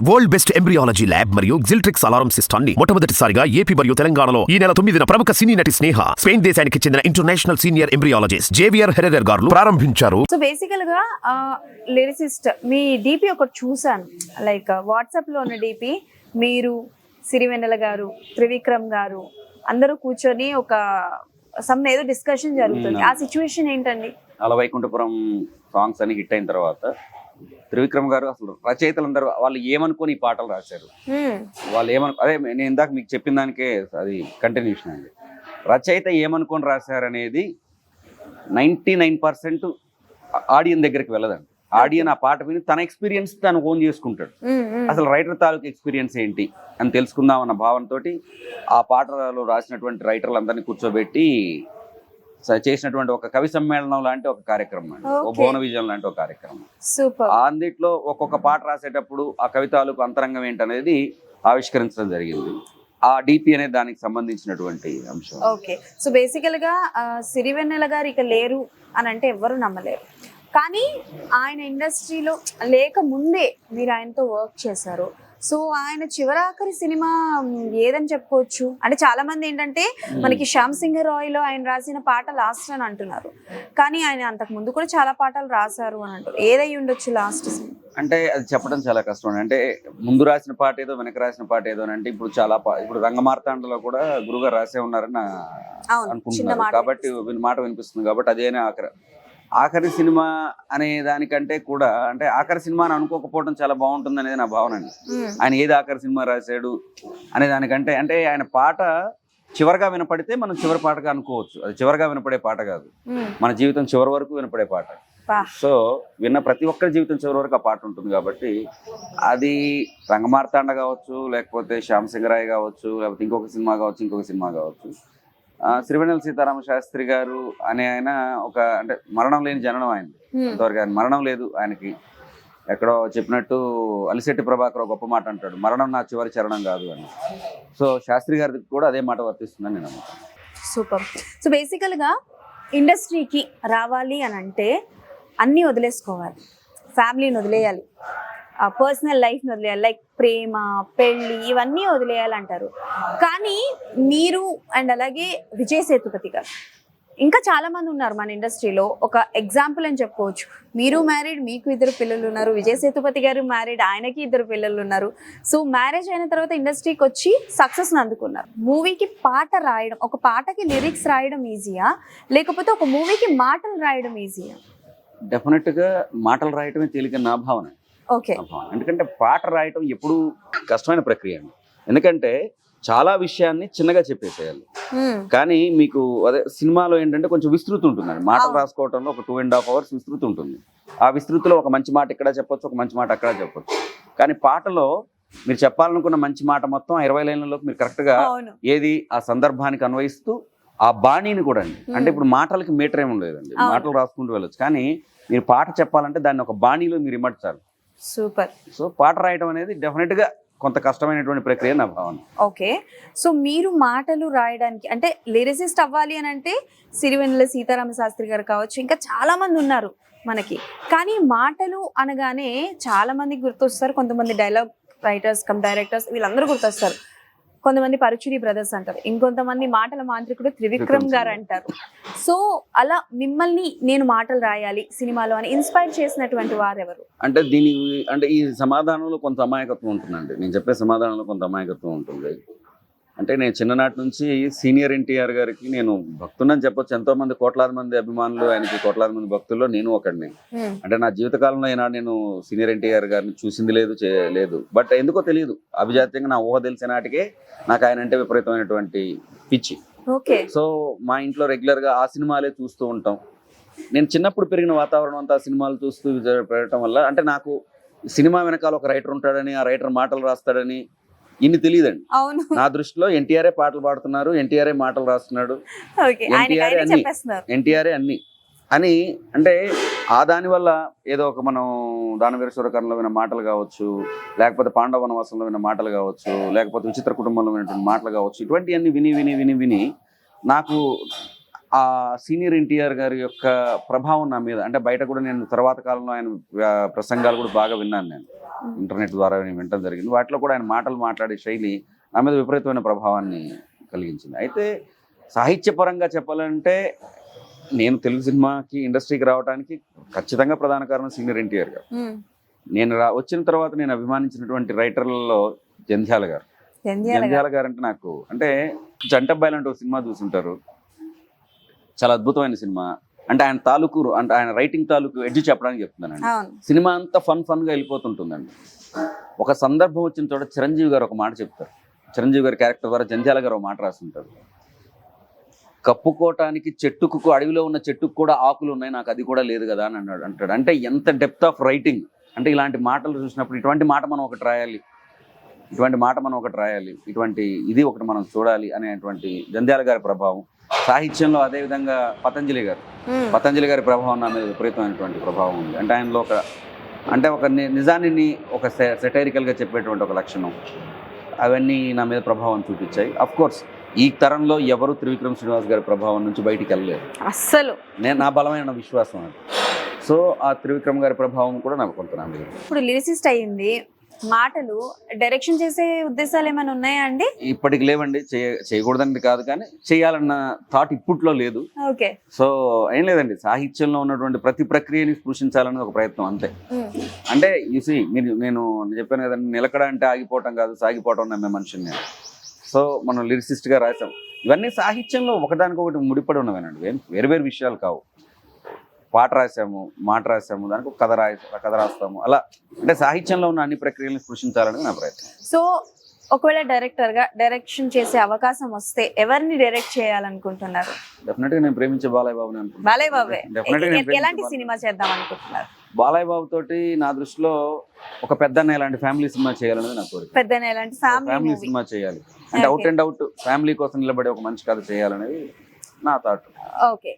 World best embryology lab మరియు జిల్ట్రిక్స్ alarm system ని మొట్టమొదటిసారిగా ఏపీ మరియు తెలంగాణలో ఈ నెల 9న ప్రముఖ సినీ నటి స్నేహ స్పెయిన్ దేశానికి చెందిన international senior embryologist Javier Herrera గారు ప్రారంభించారు. సో బేసికల్ గా లిరిసిస్ట్ మీ డిపి ఒకటి చూసాను, లైక్ వాట్సాప్ లో ఉన్న డిపి మీరు, సిరివెన్నెల గారు, త్రివిక్రమ్ గారు అందరూ కూర్చొని ఒక ఏదో డిస్కషన్ జరుగుతుంది. ఆ సిచ్యువేషన్ ఏంటండి? అలవైకుంఠపురం సాంగ్స్ అని హిట్ అయిన తర్వాత త్రివిక్రమ్ గారు అసలు రచయితలందరూ వాళ్ళు ఏమనుకోని ఈ పాటలు రాశారు. వాళ్ళు అదే నేను ఇందాక మీకు చెప్పిన దానికే అది కంటిన్యూషన్ అండి. రచయిత ఏమనుకొని రాశారనేది 99% ఆడియన్ దగ్గరికి వెళ్ళదండి. ఆడియన్ ఆ పాట విని తన ఎక్స్పీరియన్స్ తను ఓన్ చేసుకుంటాడు. అసలు రైటర్ తాలూకు ఎక్స్పీరియన్స్ ఏంటి అని తెలుసుకుందాం అన్న భావంతో ఆ పాటలో రాసినటువంటి రైటర్లందరినీ కూర్చోబెట్టి చేసినటువంటి ఒక కవి సమ్మేళనం లాంటి ఒక కార్యక్రమం అండి, ఒక భువన విజయం లాంటి ఒక కార్యక్రమం. అందుట్లో ఒక్కొక్క పాట రాసేటప్పుడు ఆ కవితాలకు అంతరంగం ఏంటనేది ఆవిష్కరించడం జరిగింది. ఆ డిపి అనేది దానికి సంబంధించినటువంటి అంశం. ఓకే, సో బేసికల్ గా సిరివెన్నెల గారు ఇక లేరు అని అంటే ఎవరు నమ్మలేరు. కానీ ఆయన ఇండస్ట్రీలో లేక ముందే మీరు ఆయనతో వర్క్ చేశారు. సో ఆయన చివరాఖరి సినిమా ఏదని చెప్పుకోవచ్చు అంటే చాలా మంది ఏంటంటే మనకి శ్యామ్ సింగ్ రాయ్లో ఆయన రాసిన పాట లాస్ట్ అని అంటున్నారు, కానీ ఆయన అంతకు ముందు కూడా చాలా పాటలు రాశారు అని అంటారు. ఏదై ఉండొచ్చు లాస్ట్ అంటే అది చెప్పడం చాలా కష్టం. అంటే ముందు రాసిన పాట ఏదో వెనక రాసిన పాట ఏదో అంటే ఇప్పుడు ఇప్పుడు రంగమార్తాండలో కూడా గురుగారు రాసే ఉన్నారని అనుకుంటున్నారు కాబట్టి మాట వినిపిస్తుంది కాబట్టి అదేనే ఆఖరి సినిమా అనే దానికంటే కూడా అంటే ఆఖరి సినిమా అని అనుకోకపోవడం చాలా బాగుంటుంది అనేది నా భావన అండి. ఆయన ఏది ఆఖరి సినిమా రాశాడు అనే దానికంటే అంటే ఆయన పాట చివరిగా వినపడితే మనం చివరి పాటగా అనుకోవచ్చు. అది చివరిగా వినపడే పాట కాదు, మన జీవితం చివరి వరకు వినపడే పాట. సో విన్న ప్రతి ఒక్కరి జీవితం చివరి వరకు ఆ పాట ఉంటుంది కాబట్టి అది రంగమార్తాండ కావచ్చు, లేకపోతే శ్యామ్ సింగ్ రాయ్ కావచ్చు, లేకపోతే ఇంకొక సినిమా కావచ్చు. శ్రీవెన్నెల సీతారామ శాస్త్రి గారు అనే ఆయన ఒక అంటే మరణం లేని జననం. ఆయన అంతవరకు ఆయన మరణం లేదు. ఆయనకి ఎక్కడో చెప్పినట్టు అలిశెట్టి ప్రభాకర్ గొప్ప మాట అంటాడు, మరణం నా చివరి చరణం కాదు అని. సో శాస్త్రి గారికి కూడా అదే మాట వర్తిస్తుందని నేను నమ్ముతాను. సూపర్. సో బేసికల్గా ఇండస్ట్రీకి రావాలి అని అంటే అన్నీ వదిలేసుకోవాలి, ఫ్యామిలీని వదిలేయాలి, పర్సనల్ లైఫ్ని వదిలేయాలి, లైక్ ప్రేమ, పెళ్ళి ఇవన్నీ వదిలేయాలంటారు. కానీ మీరు అండ్ అలాగే విజయ్ సేతుపతి గారు ఇంకా చాలా మంది ఉన్నారు మన ఇండస్ట్రీలో. ఒక ఎగ్జాంపుల్ అని చెప్పుకోవచ్చు. మీరు మ్యారీడ్, మీకు 2 పిల్లలు ఉన్నారు. విజయ్ సేతుపతి గారు మ్యారీడ్, ఆయనకి 2 పిల్లలు ఉన్నారు. సో మ్యారేజ్ అయిన తర్వాత ఇండస్ట్రీకి వచ్చి సక్సెస్ని అందుకున్నారు. మూవీకి పాట రాయడం, ఒక పాటకి లిరిక్స్ రాయడం ఈజీయా లేకపోతే ఒక మూవీకి మాటలు రాయడం ఈజీయా? డెఫినెట్గా మాటలు రాయటమే తేలిక నా భావన. ఓకే, ఎందుకంటే పాట రాయటం ఎప్పుడు కష్టమైన ప్రక్రియ అండి. ఎందుకంటే చాలా విషయాన్ని చిన్నగా చెప్పేసేయాలి. కానీ మీకు అదే సినిమాలో ఏంటంటే కొంచెం విస్తృతి ఉంటుందండి. మాటలు రాసుకోవడంలో ఒక 2.5 hours విస్తృతి ఉంటుంది. ఆ విస్తృతిలో ఒక మంచి మాట ఇక్కడ చెప్పొచ్చు, ఒక మంచి మాట అక్కడ చెప్పొచ్చు. కానీ పాటలో మీరు చెప్పాలనుకున్న మంచి మాట మొత్తం 20 లైన్లలోకి మీరు కరెక్ట్గా ఏది ఆ సందర్భానికి అన్వయిస్తూ ఆ బాణీని కూడా అండి. అంటే ఇప్పుడు మాటలకి మీటర్ ఏమి ఉండలేదండి, మాటలు రాసుకుంటూ వెళ్ళొచ్చు. కానీ మీరు పాట చెప్పాలంటే దాన్ని ఒక బాణీలో మీరు ఇమర్చాలి. సూపర్. సో పాట రాయటం అనేది డెఫినెట్గా కొంత కష్టమైనటువంటి ప్రక్రియ నా భావన. ఓకే, సో మీరు మాటలు రాయడానికి అంటే లిరిసిస్ట్ అవ్వాలి అని అంటే సిరివెన్నెల సీతారామ శాస్త్రి గారు కావచ్చు, ఇంకా చాలా మంది ఉన్నారు మనకి. కానీ మాటలు అనగానే చాలా మందికి గుర్తొస్తారు. కొంతమంది డైలాగ్ రైటర్స్ కమ్ డైరెక్టర్స్ వీళ్ళందరూ గుర్తొస్తారు. కొంతమంది పరుచూరి బ్రదర్స్ అంటారు, ఇంకొంతమంది మాటల మాంత్రికుడు త్రివిక్రమ్ గారు అంటారు. సో అలా మిమ్మల్ని నేను మాటలు రాయాలి సినిమాలో అని ఇన్స్పైర్ చేసినటువంటి వారు ఎవరు? అంటే ఈ సమాధానంలో కొంత అమాయకత్వం ఉంటుందండి. నేను చెప్పే సమాధానంలో కొంత అమాయకత్వం ఉంటుంది. అంటే నేను చిన్ననాటి నుంచి సీనియర్ ఎన్టీఆర్ గారికి నేను భక్తునని చెప్పొచ్చు. ఎంతో మంది కోట్లాది మంది అభిమానులు, ఆయనకి కోట్లాది మంది భక్తుల్లో నేను ఒకడిని. అంటే నా జీవితకాలంలో ఈనాడు నేను సీనియర్ ఎన్టీఆర్ గారిని చూసింది లేదు. బట్ ఎందుకో తెలియదు, అభిజాత్యంగా నా ఊహ తెలిసిన నాటికే నాకు ఆయన అంటే విపరీతమైనటువంటి పిచ్చి. సో మా ఇంట్లో రెగ్యులర్గా ఆ సినిమాలే చూస్తూ ఉంటాం. నేను చిన్నప్పుడు పెరిగిన వాతావరణం అంతా ఆ సినిమాలు చూస్తూ పెరగటం వల్ల అంటే నాకు సినిమా వెనకాల ఒక రైటర్ ఉంటాడని, ఆ రైటర్ మాటలు రాస్తాడని ఇన్ని తెలియదండి. నా దృష్టిలో ఎన్టీఆర్ఏ పాటలు పాడుతున్నారు, ఎన్టీఆర్ఏ మాటలు రాస్తున్నాడు, ఎన్టీఆర్ఏ అన్ని అని అంటే ఆ దానివల్ల ఏదో ఒక మనం దానవీరశూరకర్ణలో విన్న మాటలు కావచ్చు, లేకపోతే పాండవ వనవాసంలో విన్న మాటలు కావచ్చు, లేకపోతే విచిత్ర కుటుంబంలో విన్నటువంటి మాటలు కావచ్చు, ఇటువంటివన్నీ విని నాకు ఆ సీనియర్ ఎన్టీఆర్ గారి యొక్క ప్రభావం నా మీద, అంటే బయట కూడా నేను తర్వాత కాలంలో ఆయన ప్రసంగాలు కూడా బాగా విన్నాను, నేను ఇంటర్నెట్ ద్వారా నేను వినడం జరిగింది. వాటిలో కూడా ఆయన మాటలు మాట్లాడే శైలి నా మీద విపరీతమైన ప్రభావాన్ని కలిగించింది. అయితే సాహిత్యపరంగా చెప్పాలంటే నేను తెలుగు సినిమాకి ఇండస్ట్రీకి రావడానికి ఖచ్చితంగా ప్రధాన కారణం సీనియర్ ఎన్టీఆర్ గారు. నేను వచ్చిన తర్వాత నేను అభిమానించినటువంటి రైటర్లలో జంధ్యాల గారు. జంధ్యాల గారు అంటే నాకు, అంటే జంటబ్బాయి లాంటి ఒక సినిమా చూసుంటారు, చాలా అద్భుతమైన సినిమా. అంటే ఆయన తాలూకు, అంటే ఆయన రైటింగ్ తాలూకు ఎడ్జ్ చెప్పడానికి చెప్తున్నానండి. సినిమా అంతా ఫన్గా వెళ్ళిపోతుంటుందండి. ఒక సందర్భం వచ్చిన చోట చిరంజీవి గారు ఒక మాట చెప్తారు. చిరంజీవి గారి క్యారెక్టర్ ద్వారా జంధ్యాల గారు ఒక మాట రాస్తుంటారు. కప్పుకోవటానికి చెట్టుకు, అడవిలో ఉన్న చెట్టుకు కూడా ఆకులు ఉన్నాయి, నాకు అది కూడా లేదు కదా అని అంటాడు. అంటే ఎంత డెప్త్ ఆఫ్ రైటింగ్. అంటే ఇలాంటి మాటలు చూసినప్పుడు ఇటువంటి మాట మనం ఒకటి రాయాలి, ఇటువంటి ఇది ఒకటి మనం చూడాలి అనేటువంటి జంధ్యాల గారి ప్రభావం. సాహిత్యంలో అదేవిధంగా పతంజలి గారి ప్రభావం నా మీద విపరీతమైనటువంటి ప్రభావం ఉంది. అంటే ఆయనలో ఒక నిజాన్ని ఒక సెటైరికల్గా చెప్పేటువంటి ఒక లక్షణం, అవన్నీ నా మీద ప్రభావం చూపించాయి. అఫ్ కోర్స్ ఈ తరంలో ఎవరు త్రివిక్రమ్ శ్రీనివాస్ గారి ప్రభావం నుంచి బయటికి వెళ్ళలేదు అస్సలు. నా బలమైన విశ్వాసం అది. సో ఆ త్రివిక్రమ్ గారి ప్రభావం కూడా నాకు కొంత నా మీద. ఇప్పుడు లిరిసిస్ట్ అయ్యింది, మాటలు డైరెక్షన్ చేసే ఉద్దేశాలు ఏమైనా ఉన్నాయా అండి? ఇప్పటికి లేవండి, చేయకూడదండి కాదు, కానీ చేయాలన్న థాట్ ఇప్పట్లో లేదు. ఓకే. సో ఏం లేదండి, సాహిత్యంలో ఉన్నటువంటి ప్రతి ప్రక్రియని స్పృశించాలనేది ఒక ప్రయత్నం అంతే. అంటే యూసి నేను చెప్పాను కదండి, నిలకడ అంటే ఆగిపోవటం కాదు, సాగిపోవటం నమ్మే మనిషిని నేను. సో మనం లిరిసిస్ట్గా రాసాం. ఇవన్నీ సాహిత్యంలో ఒకదానికొకటి ముడిపడి ఉన్నవేనండి, వేరు వేరు విషయాలు కావు. పాట రాసాము, మాట రాసాము, దానికి కథ రాస్తాము, అలా. అంటే సాహిత్యంలో ఉన్న అన్ని ప్రక్రియలను స్పృశించాలని నా ప్రయత్నం. సో ఒకవేళ డైరెక్షన్ చేసే అవకాశం వస్తే ఎవరిని డైరెక్ట్ చేయాలనుకుంటున్నారు? డెఫినెట్గా నేను ప్రేమించే బాలయ్య బాబుని అనుకుంటున్నాను. బాలయ్య బాబే. ఎలాంటి సినిమా చేద్దాం అనుకుంటున్నారు? బాలయ్య బాబు తోటి నా దృష్టిలో ఒక పెద్దన్న ఇలాంటి ఫ్యామిలీ సినిమా చేయాలనేది నా కోరిక. పెద్దన్న ఇలాంటి ఫ్యామిలీ సినిమా చేయాలి అంటే అవుట్ అండ్ అవుట్ ఫ్యామిలీ కోసం నిలబడే ఒక మంచి కథ చేయాలనేది నా థాట్. ఓకే.